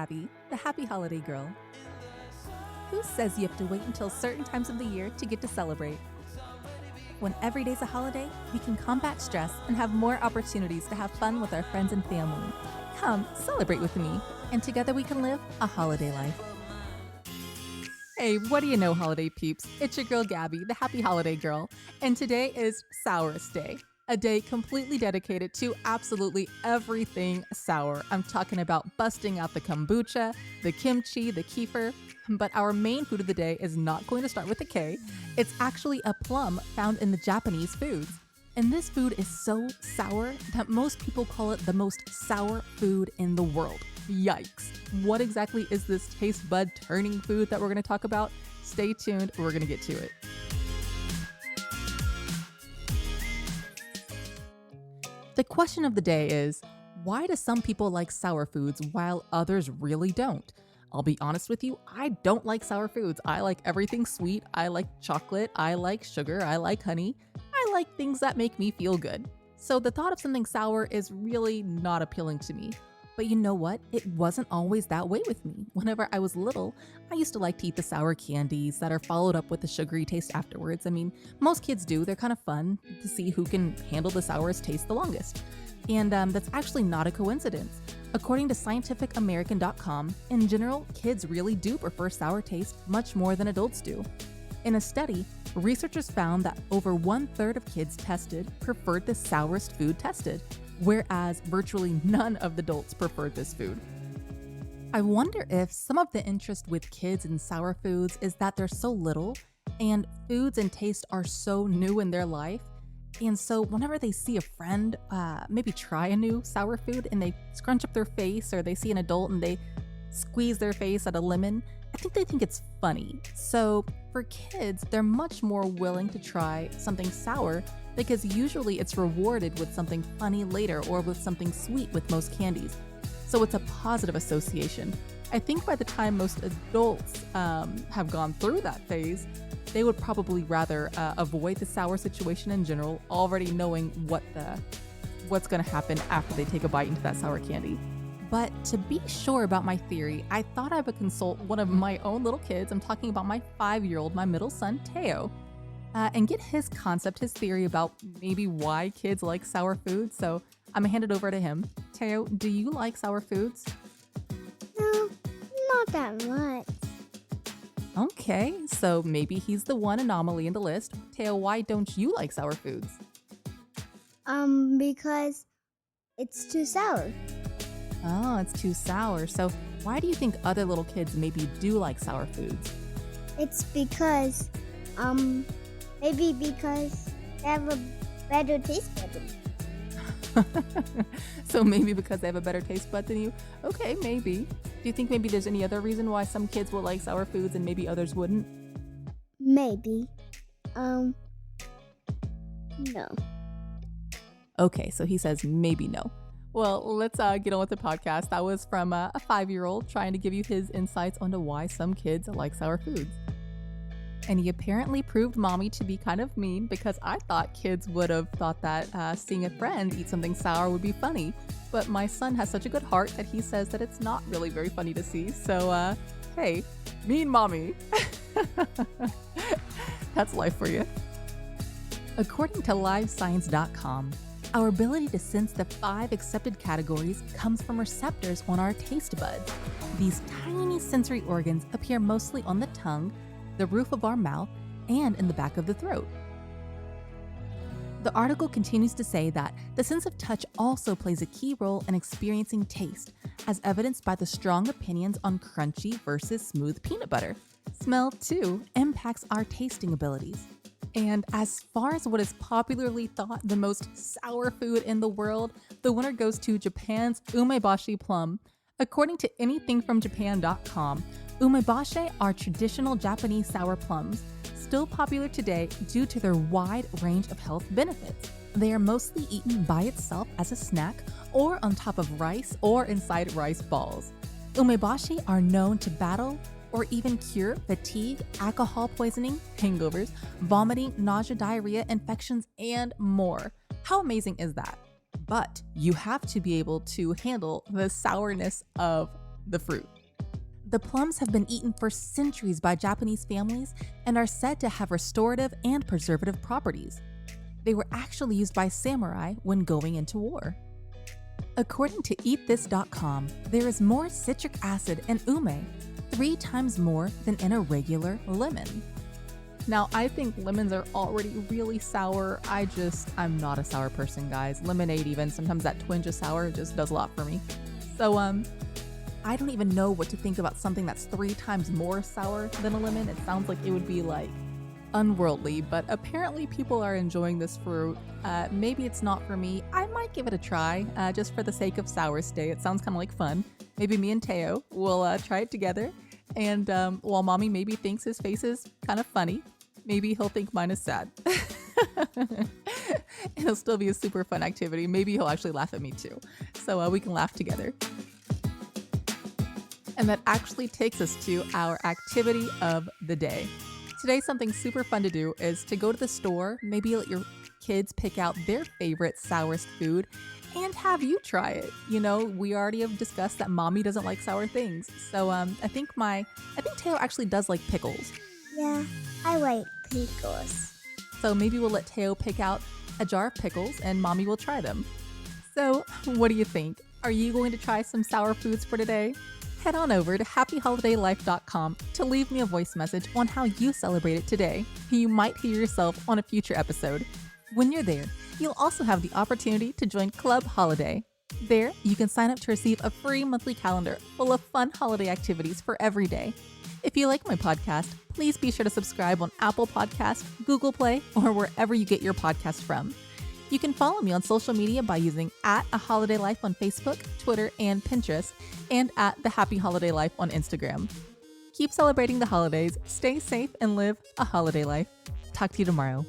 Gabby, the happy holiday girl. Who says you have to wait until certain times of the year to get to celebrate? When every day's a holiday, we can combat stress and have more opportunities to have fun with our friends and family. Come, celebrate with me, and together we can live a holiday life. Hey, what do you know, holiday peeps? It's your girl Gabby, the happy holiday girl, and today is Sourest Day, a day completely dedicated to absolutely everything sour. I'm talking about busting out the kombucha, the kimchi, the kefir, but our main food of the day is not going to start with a K. It's actually a plum found in the Japanese foods. And this food is so sour that most people call it the most sour food in the world. Yikes. What exactly is this taste bud turning food that we're going to talk about? Stay tuned, we're going to get to it. The question of the day is, why do some people like sour foods while others really don't? I'll be honest with you, I don't like sour foods. I like everything sweet. I like chocolate. I like sugar. I like honey. I like things that make me feel good. So the thought of something sour is really not appealing to me. But you know what? It wasn't always that way with me. Whenever I was little, I used to like to eat the sour candies that are followed up with a sugary taste afterwards. I mean, most kids do. They're kind of fun to see who can handle the sourest taste the longest. And that's actually not a coincidence. According to scientificamerican.com, in general, kids really do prefer sour taste much more than adults do. In a study, researchers found that over 1/3 of kids tested preferred the sourest food tested, whereas virtually none of the adults preferred this food. I wonder if some of the interest with kids in sour foods is that they're so little and foods and taste are so new in their life. And so whenever they see a friend maybe try a new sour food and they scrunch up their face, or they see an adult and they squeeze their face at a lemon, I think they think it's funny. So for kids, they're much more willing to try something sour because usually it's rewarded with something funny later or with something sweet with most candies. So it's a positive association. I think by the time most adults have gone through that phase, they would probably rather avoid the sour situation in general, already knowing what's going to happen after they take a bite into that sour candy. But to be sure about my theory, I thought I would consult one of my own little kids. I'm talking about my 5-year-old, my middle son, Teo, and get his concept, his theory about maybe why kids like sour foods. So I'm going to hand it over to him. Teo, do you like sour foods? No, not that much. Okay, so maybe he's the one anomaly in the list. Teo, why don't you like sour foods? Because it's too sour. Oh, it's too sour. So why do you think other little kids maybe do like sour foods? It's because, maybe because they have a better taste bud than me. So maybe because they have a better taste bud than you? Okay, maybe. Do you think maybe there's any other reason why some kids will like sour foods and maybe others wouldn't? Maybe. No. Okay, so he says maybe no. Well, let's get on with the podcast. That was from a 5-year-old trying to give you his insights onto why some kids like sour foods. And he apparently proved mommy to be kind of mean because I thought kids would have thought that seeing a friend eat something sour would be funny. But my son has such a good heart that he says that it's not really very funny to see. So, hey, mean mommy. That's life for you. According to livescience.com, our ability to sense the 5 accepted categories comes from receptors on our taste buds. These tiny sensory organs appear mostly on the tongue, the roof of our mouth, and in the back of the throat. The article continues to say that the sense of touch also plays a key role in experiencing taste, as evidenced by the strong opinions on crunchy versus smooth peanut butter. Smell, too, impacts our tasting abilities. And as far as what is popularly thought the most sour food in the world, the winner goes to Japan's umeboshi plum. According to anythingfromjapan.com, umeboshi are traditional Japanese sour plums, still popular today due to their wide range of health benefits. They are mostly eaten by itself as a snack or on top of rice or inside rice balls. Umeboshi are known to battle or even cure fatigue, alcohol poisoning, hangovers, vomiting, nausea, diarrhea, infections, and more. How amazing is that? But you have to be able to handle the sourness of the fruit. The plums have been eaten for centuries by Japanese families and are said to have restorative and preservative properties. They were actually used by samurai when going into war. According to eatthis.com, there is more citric acid in ume, 3 times more than in a regular lemon. Now, I think lemons are already really sour. I'm not a sour person, guys. Lemonade even, sometimes that twinge of sour just does a lot for me. So, I don't even know what to think about something that's 3 times more sour than a lemon. It sounds like it would be like unworldly, but apparently people are enjoying this fruit. Maybe it's not for me. I might give it a try, just for the sake of Sourest Day. It sounds kind of like fun. Maybe me and Teo will try it together. And while mommy maybe thinks his face is kind of funny, maybe he'll think mine is sad. It'll still be a super fun activity. Maybe he'll actually laugh at me too. So we can laugh together. And that actually takes us to our activity of the day. Today, something super fun to do is to go to the store, maybe let your kids pick out their favorite Sourest food and have you try it. You know, we already have discussed that mommy doesn't like sour things. So I think Teo actually does like pickles. Yeah, I like pickles. So maybe we'll let Teo pick out a jar of pickles and mommy will try them. So what do you think? Are you going to try some sour foods for today? Head on over to happyholidaylife.com to leave me a voice message on how you celebrate it today. You might hear yourself on a future episode. When you're there, you'll also have the opportunity to join Club Holiday. There, you can sign up to receive a free monthly calendar full of fun holiday activities for every day. If you like my podcast, please be sure to subscribe on Apple Podcasts, Google Play, or wherever you get your podcast from. You can follow me on social media by using @AHolidayLife on Facebook, Twitter, and Pinterest, and @TheHappyHolidayLife on Instagram. Keep celebrating the holidays, stay safe, and live a holiday life. Talk to you tomorrow.